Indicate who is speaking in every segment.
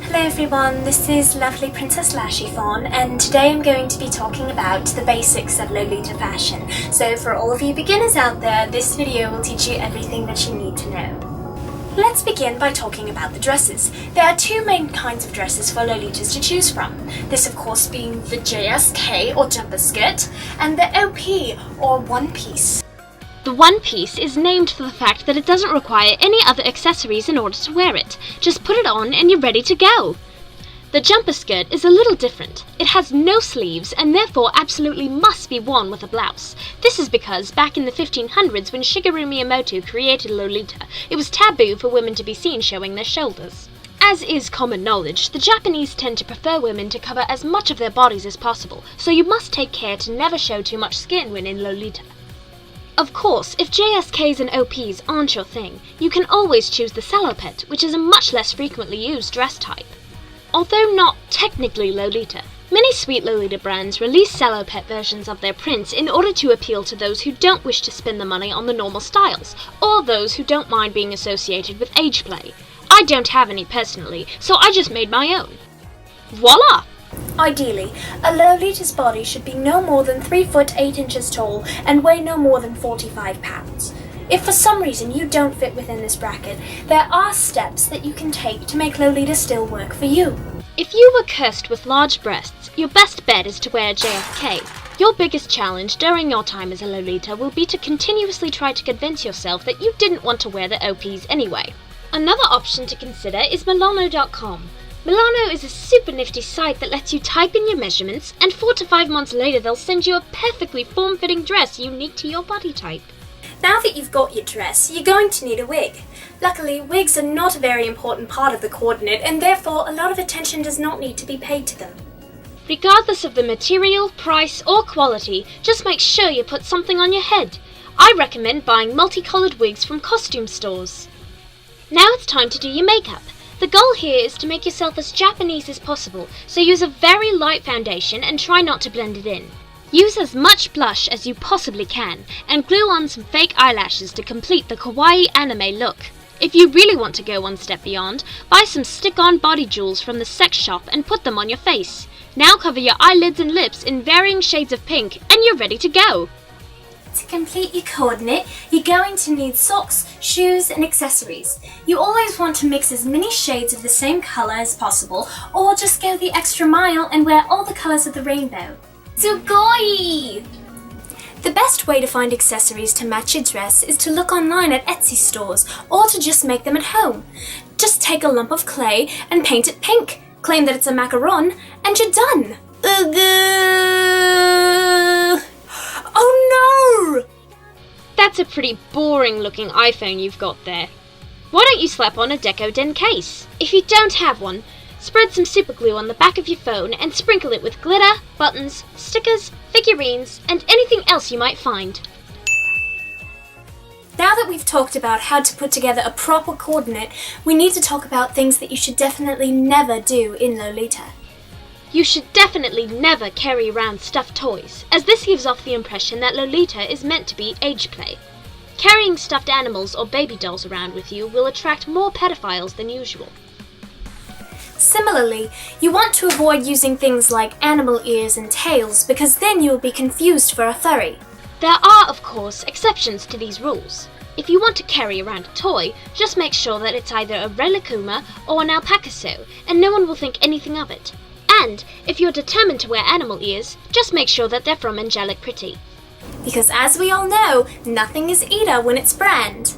Speaker 1: Hello everyone, this is lovely Princess Lashy Fawn, and today I'm going to be talking about the basics of Lolita fashion. So for all of you beginners out there, this video will teach you everything that you need to know. Let's begin by talking about the dresses. There are two main kinds of dresses for Lolitas to choose from. This of course being the JSK or jumper skirt, and the OP or one piece.
Speaker 2: The one piece is named for the fact that it doesn't require any other accessories in order to wear it. Just put it on and you're ready to go. The jumper skirt is a little different. It has no sleeves and therefore absolutely must be worn with a blouse. This is because back in the 1500s when Shigeru Miyamoto created Lolita, it was taboo for women to be seen showing their shoulders. As is common knowledge, the Japanese tend to prefer women to cover as much of their bodies as possible, so you must take care to never show too much skin when in Lolita. Of course, if JSKs and OPs aren't your thing, you can always choose the salopette, which is a much less frequently used dress type. Although not technically Lolita, many sweet Lolita brands release salopette versions of their prints in order to appeal to those who don't wish to spend the money on the normal styles, or those who don't mind being associated with age play. I don't have any personally, so I just made my own. Voila!
Speaker 1: Ideally, a Lolita's body should be no more than 3 foot 8 inches tall and weigh no more than 45 pounds. If for some reason you don't fit within this bracket, there are steps that you can take to make Lolita still work for you.
Speaker 2: If you were cursed with large breasts, your best bet is to wear a JFK. Your biggest challenge during your time as a Lolita will be to continuously try to convince yourself that you didn't want to wear the OPs anyway. Another option to consider is Milano.com. Milano is a super nifty site that lets you type in your measurements, and 4 to 5 months later they'll send you a perfectly form-fitting dress unique to your body type.
Speaker 1: Now that you've got your dress, you're going to need a wig. Luckily, wigs are not a very important part of the coordinate, and therefore a lot of attention does not need to be paid to them.
Speaker 2: Regardless of the material, price, or quality, just make sure you put something on your head. I recommend buying multicolored wigs from costume stores. Now it's time to do your makeup. The goal here is to make yourself as Japanese as possible, so use a very light foundation and try not to blend it in. Use as much blush as you possibly can, and glue on some fake eyelashes to complete the kawaii anime look. If you really want to go one step beyond, buy some stick-on body jewels from the sex shop and put them on your face. Now cover your eyelids and lips in varying shades of pink, and you're ready to go!
Speaker 1: To complete your coordinate, you're going to need socks, shoes, and accessories. You always want to mix as many shades of the same colour as possible, or just go the extra mile and wear all the colours of the rainbow. Sugoi! The best way to find accessories to match your dress is to look online at Etsy stores, or to just make them at home. Just take a lump of clay and paint it pink, claim that it's a macaron, and you're done! Oh no!
Speaker 2: That's a pretty boring looking iPhone you've got there. Why don't you slap on a Deco Den case? If you don't have one, spread some superglue on the back of your phone and sprinkle it with glitter, buttons, stickers, figurines, and anything else you might find.
Speaker 1: Now that we've talked about how to put together a proper coordinate, we need to talk about things that you should definitely never do in Lolita.
Speaker 2: You should definitely never carry around stuffed toys, as this gives off the impression that Lolita is meant to be age play. Carrying stuffed animals or baby dolls around with you will attract more pedophiles than usual.
Speaker 1: Similarly, you want to avoid using things like animal ears and tails, because then you will be confused for a furry.
Speaker 2: There are, of course, exceptions to these rules. If you want to carry around a toy, just make sure that it's either a Relikuma or an Alpacaso, and no one will think anything of it. And, if you're determined to wear animal ears, just make sure that they're from Angelic Pretty.
Speaker 1: Because as we all know, nothing is Ida when it's brand.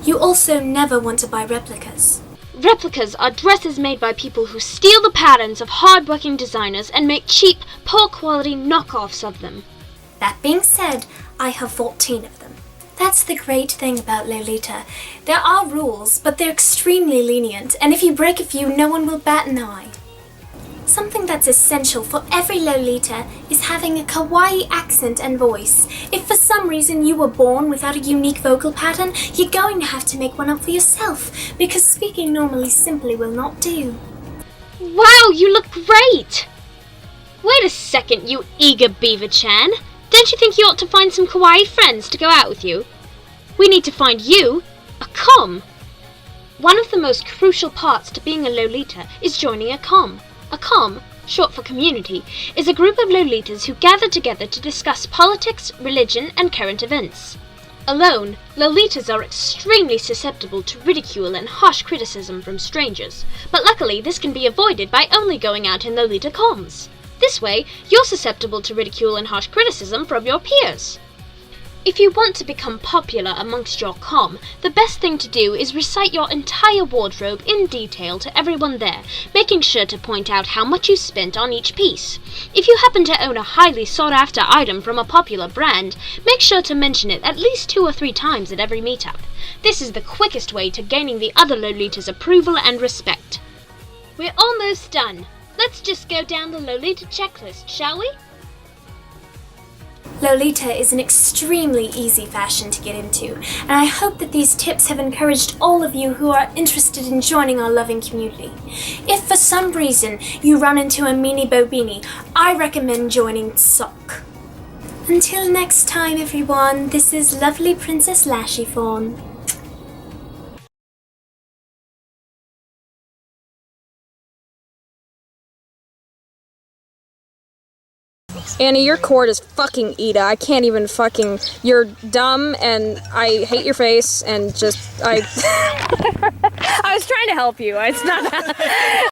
Speaker 1: You also never want to buy replicas.
Speaker 2: Replicas are dresses made by people who steal the patterns of hard-working designers and make cheap, poor-quality knockoffs of them.
Speaker 1: That being said, I have 14 of them. That's the great thing about Lolita. There are rules, but they're extremely lenient, and if you break a few, no one will bat an eye. Something that's essential for every Lolita is having a kawaii accent and voice. If for some reason you were born without a unique vocal pattern, you're going to have to make one up for yourself, because speaking normally simply will not do.
Speaker 2: Wow, you look great! Wait a second, you eager beaver-chan. Don't you think you ought to find some kawaii friends to go out with you? We need to find you a com. One of the most crucial parts to being a Lolita is joining a comm. A comm, short for community, is a group of Lolitas who gather together to discuss politics, religion, and current events. Alone, Lolitas are extremely susceptible to ridicule and harsh criticism from strangers, but luckily this can be avoided by only going out in Lolita comms. This way, you're susceptible to ridicule and harsh criticism from your peers. If you want to become popular amongst your comm, the best thing to do is recite your entire wardrobe in detail to everyone there, making sure to point out how much you spent on each piece. If you happen to own a highly sought-after item from a popular brand, make sure to mention it at least 2 or 3 times at every meetup. This is the quickest way to gaining the other Lolitas' approval and respect. We're almost done. Let's just go down the Lolita checklist, shall we?
Speaker 1: Lolita is an extremely easy fashion to get into, and I hope that these tips have encouraged all of you who are interested in joining our loving community. If for some reason you run into a meanie bobini, I recommend joining SOC. Until next time everyone, this is lovely Princess Lashyfawn.
Speaker 3: Annie, your cord is fucking Ida. I can't even fucking... You're dumb, and I hate your face, and just... I was trying to help you. It's not that...